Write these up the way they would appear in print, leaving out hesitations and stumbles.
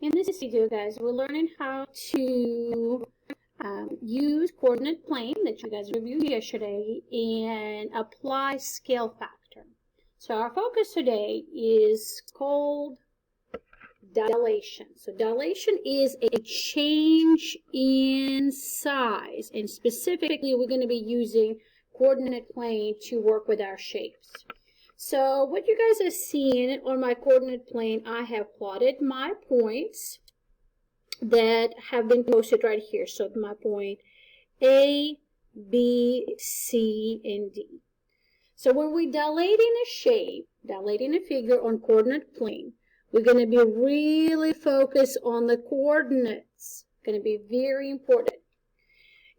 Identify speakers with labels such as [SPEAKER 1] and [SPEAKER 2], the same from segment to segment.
[SPEAKER 1] In this video, guys, we're learning how to use coordinate plane that you guys reviewed yesterday and apply scale factor. So our focus today is called dilation. So dilation is a change in size, and specifically we're going to be using coordinate plane to work with our shapes. So what you guys are seeing on my coordinate plane, I have plotted my points that have been posted right here. So my point A, B, C, and D. So when we're dilating a shape, dilating a figure on coordinate plane, we're going to be really focused on the coordinates. It's going to be very important.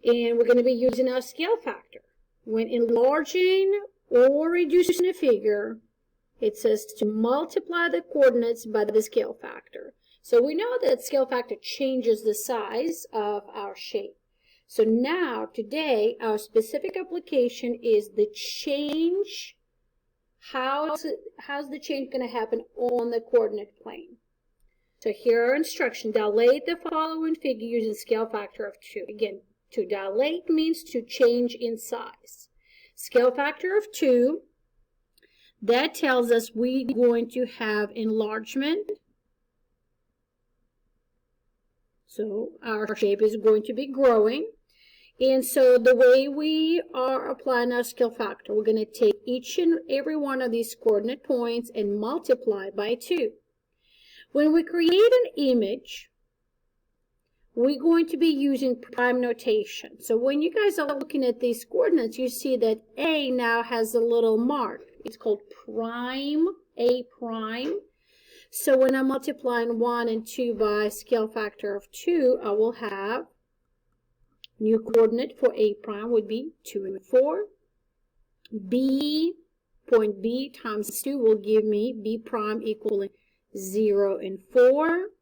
[SPEAKER 1] And we're going to be using our scale factor. When enlarging or reducing a figure, it says to multiply the coordinates by the scale factor. So we know that scale factor changes the size of our shape. So now, today, our specific application is the change. How's the change going to happen on the coordinate plane? So here are instructions. Dilate the following figure using scale factor of 2. Again, to dilate means to change in size. Scale factor of 2, that tells us we're going to have enlargement. So our shape is going to be growing. And so the way we are applying our scale factor, we're going to take each and every one of these coordinate points and multiply by 2. When we create an image, we're going to be using prime notation. So when you guys are looking at these coordinates, you see that A now has a little mark. It's called prime, A prime. So when I'm multiplying 1 and 2 by scale factor of 2, I will have new coordinate for A prime would be 2 and 4. B, point B times 2 will give me B prime equaling 0 and 4.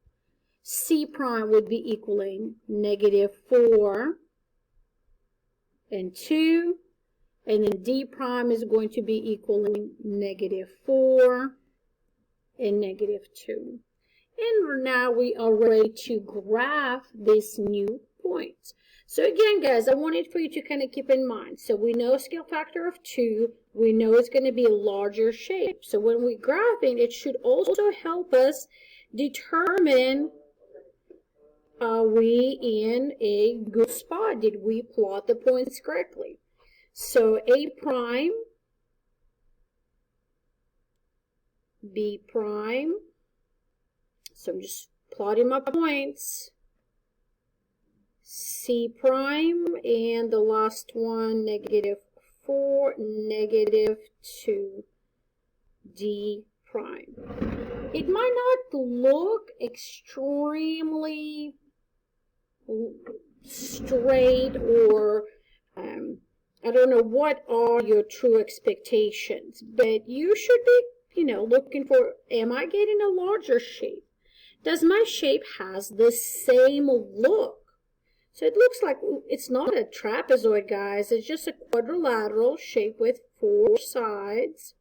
[SPEAKER 1] C prime would be equaling -4 and 2. And then D prime is going to be equaling -4 and -2. And now we are ready to graph these new points. So again, guys, I wanted for you to kind of keep in mind. So we know scale factor of 2. We know it's going to be a larger shape. So when we're graphing, it should also help us determine, are we in a good spot? Did we plot the points correctly? So A prime, B prime. So I'm just plotting my points. C prime, and the last one, -4, -2, D prime. It might not look extremely straight, or I don't know what are your true expectations, but you should be, looking for, am I getting a larger shape? Does my shape has the same look? So it looks like it's not a trapezoid, guys. It's just a quadrilateral shape with 4 sides.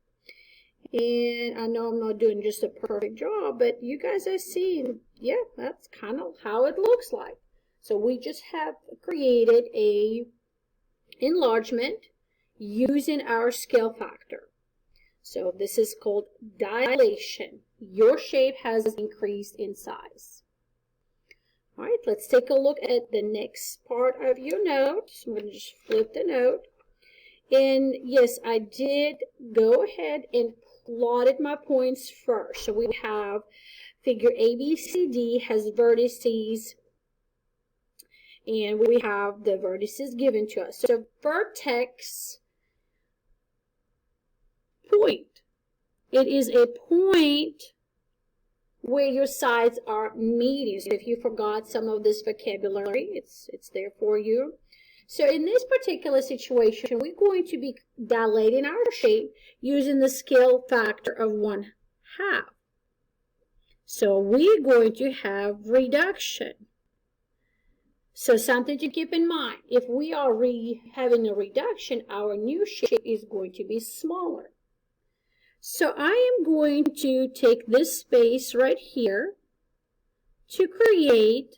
[SPEAKER 1] And I know I'm not doing just a perfect job, but you guys are seeing, yeah, that's kind of how it looks like. So we just have created a enlargement using our scale factor. So this is called dilation. Your shape has increased in size. All right, let's take a look at the next part of your note. So I'm going to just flip the note. And yes, I did go ahead and plotted my points first. So we have figure ABCD has vertices, and we have the vertices given to us. So vertex point. It is a point where your sides are meeting. So if you forgot some of this vocabulary, it's there for you. So in this particular situation, we're going to be dilating our shape using the scale factor of 1/2. So we're going to have reduction. So something to keep in mind. If we are having a reduction, our new shape is going to be smaller. So I am going to take this space right here to create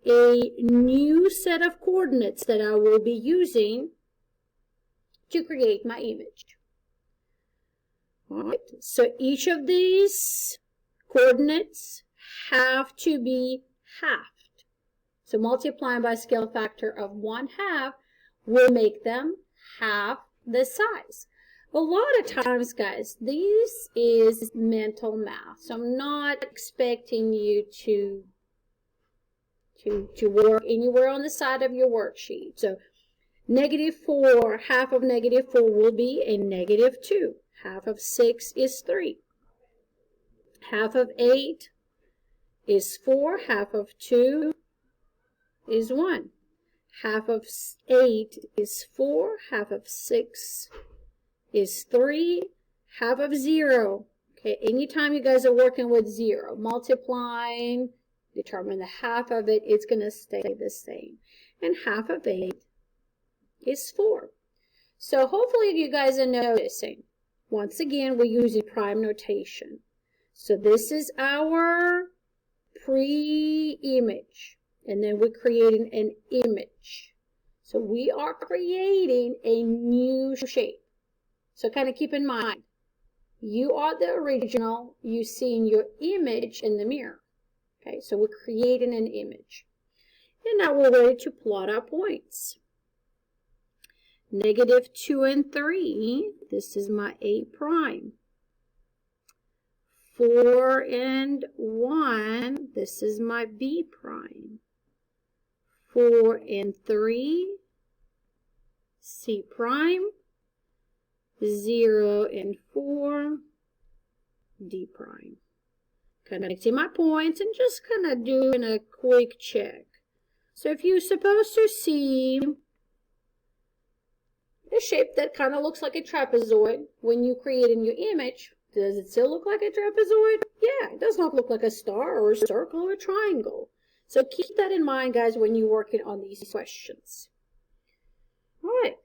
[SPEAKER 1] a new set of coordinates that I will be using to create my image. All right, so each of these coordinates have to be halved. So multiplying by a scale factor of 1/2 will make them half the size. A lot of times, guys, this is mental math, so I'm not expecting you to work anywhere on the side of your worksheet. So -4, half of -4 will be a -2. Half of 6 is 3. Half of 8 is 4. Half of 2 is 1. Half of 8 is 4. Half of 6 is 3. Half of 0. Okay, anytime you guys are working with 0, multiplying, determine the half of it, it's going to stay the same. And half of 8 is 4. So hopefully you guys are noticing. Once again, we're using prime notation. So this is our pre-image. And then we're creating an image. So we are creating a new shape. So kind of keep in mind, you are the original. You seeing your image in the mirror. Okay, so we're creating an image. And now we're ready to plot our points. -2 and 3, this is my A prime. 4 and 1, this is my B prime. 4 and 3, C prime. 0 and 4, D prime. Connecting my points and just kind of doing a quick check. So if you're supposed to see a shape that kind of looks like a trapezoid when you create a new image, does it still look like a trapezoid? Yeah, it does not look like a star or a circle or a triangle. So keep that in mind, guys, when you're working on these questions. All right,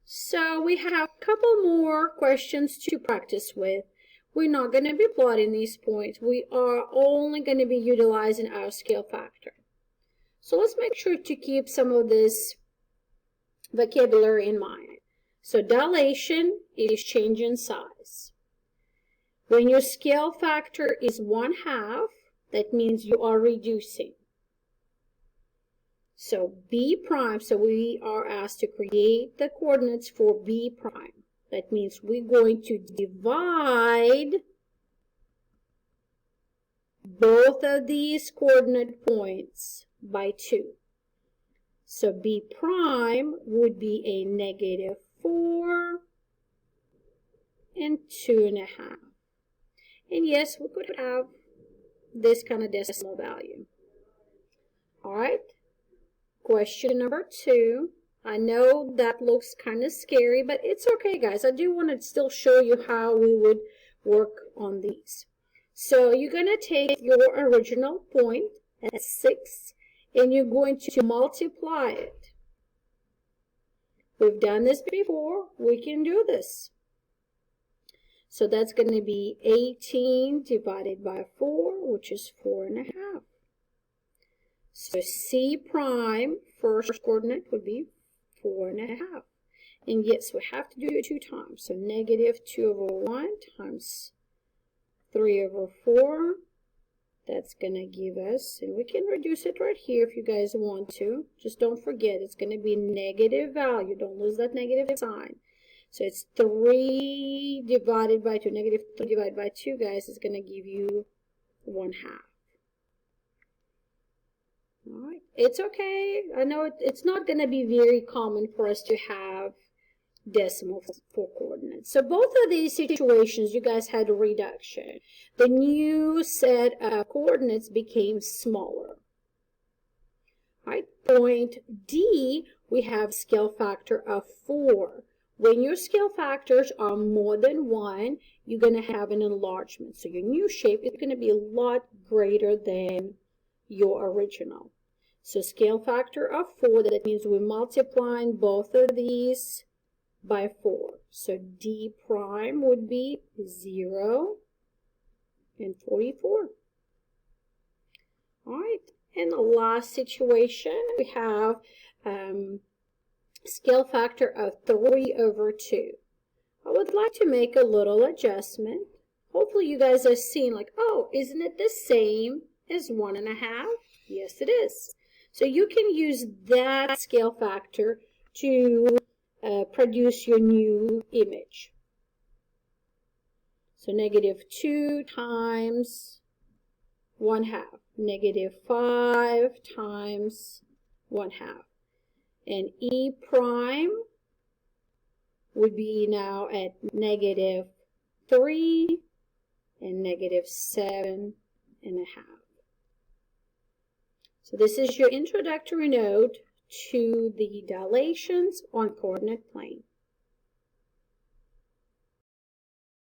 [SPEAKER 1] so we have a couple more questions to practice with. We're not going to be plotting these points. We are only going to be utilizing our scale factor. So let's make sure to keep some of this vocabulary in mind. So dilation is change in size. When your scale factor is 1/2, that means you are reducing. So B prime, so we are asked to create the coordinates for B prime. That means we're going to divide both of these coordinate points by 2. So B prime would be a -4 and 2.5. And yes, we could have this kind of decimal value. All right. Question number 2. I know that looks kind of scary, but it's okay, guys. I do want to still show you how we would work on these. So you're going to take your original point at 6, and you're going to multiply it. We've done this before. We can do this. So that's going to be 18 divided by 4, which is 4.5. So C prime, first coordinate would be 4.5. And yes, we have to do it 2 times. So -2/1 times 3/4. That's going to give us, and we can reduce it right here if you guys want to. Just don't forget, it's going to be negative value. Don't lose that negative sign. So it's 3 divided by 2. -3 divided by 2, guys, is going to give you 1/2. All right, it's okay. I know it's not going to be very common for us to have decimals for coordinates. So both of these situations, you guys had a reduction. The new set of coordinates became smaller. All right, point D, we have scale factor of 4. When your scale factors are more than 1, you're going to have an enlargement. So your new shape is going to be a lot greater than your original. So scale factor of 4, that means we're multiplying both of these by 4. So D prime would be 0 and 44. And the last situation, we have scale factor of 3/2. I would like to make a little adjustment. Hopefully you guys are seeing like, oh, isn't it the same as 1.5? Yes, it is. So you can use that scale factor to produce your new image. So -2 times 1/2. -5 times 1/2. And E prime would be now at -3 and -7.5. So this is your introductory note to the dilations on coordinate plane.